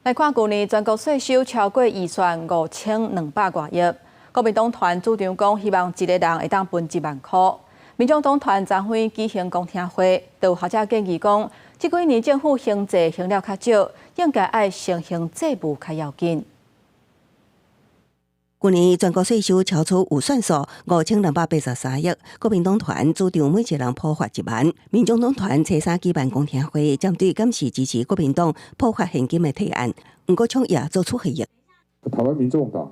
来看去年全国税收超过预算5200多亿，国民党团主张讲，希望一个人会当分1万块。民众党团昨天举行公听会，就有学者建议讲，这几年政府行政行了较少，应该爱承行债务较要紧。去年全国税收超出预算数5283亿，国民党团主张每一人普发1万。民众党团初三举办公听会，针对敢是支持国民党普发现金的提案，不过创也做出回应。台湾民众党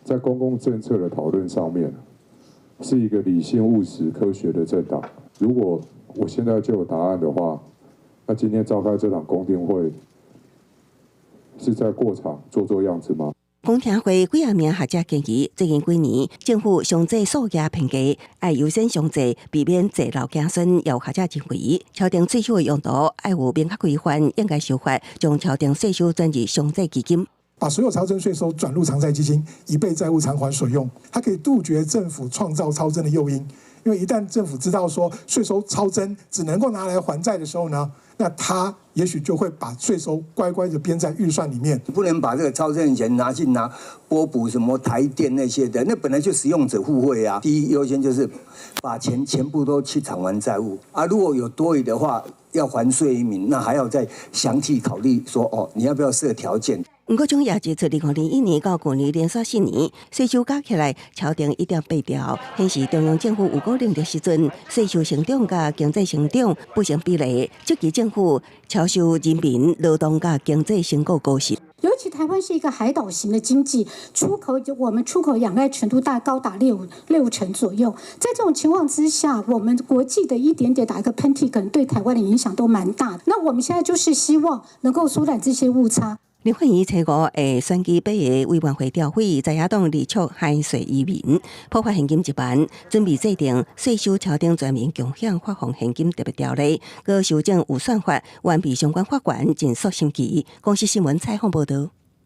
在公共政策的讨论上面，是一个理性、务实、科学的政党。如果我现在就有答案的话，那今天召开这场公听会，是在过场做样子吗？公听会几啊名学者建议，最近几年政府上济数额偏低，爱优先上济，避免坐漏惊孙。也有学者认为，超定税收的用途爱有明确规范，应该修法，将超定税收转入上济基金。把所有超征税收转入偿债基金，以备债务偿还所用。它可以杜绝政府创造超征的诱因，因为一旦政府知道说税收超征只能够拿来还债的时候呢，那他也许就会把税收乖乖的编在预算里面。不能把这个超征钱拿拨补什么台电那些的，那本来就使用者互惠啊。第一优先就是把钱全部都去偿还债务啊，如果有多余的话，要还税于民，那还要再详细考虑说哦，你要不要设条件。不过，从也指出，2001年到去年连续4年，税收加起来超定1.8兆，显示中央政府有够能力时阵，税收成长甲经济成长不成比例。这期政府超受人民、劳动甲经济成果高息。尤其台湾是一个海岛型的经济，我们出口仰赖程度高达六成左右。在这种情况之下，我们国际的一点点打一个喷嚏，可能对台湾的影响都蛮大的。那我们现在就是希望能够缩短这些误差。林焕仪初5会选举北的委员会调会，在野党力促海税移民，普发现金1万，准备制定税收超定全面共享发放现金特别条例，佮修正预算法，完备相关法规，尽速审期。公司新闻采访报道。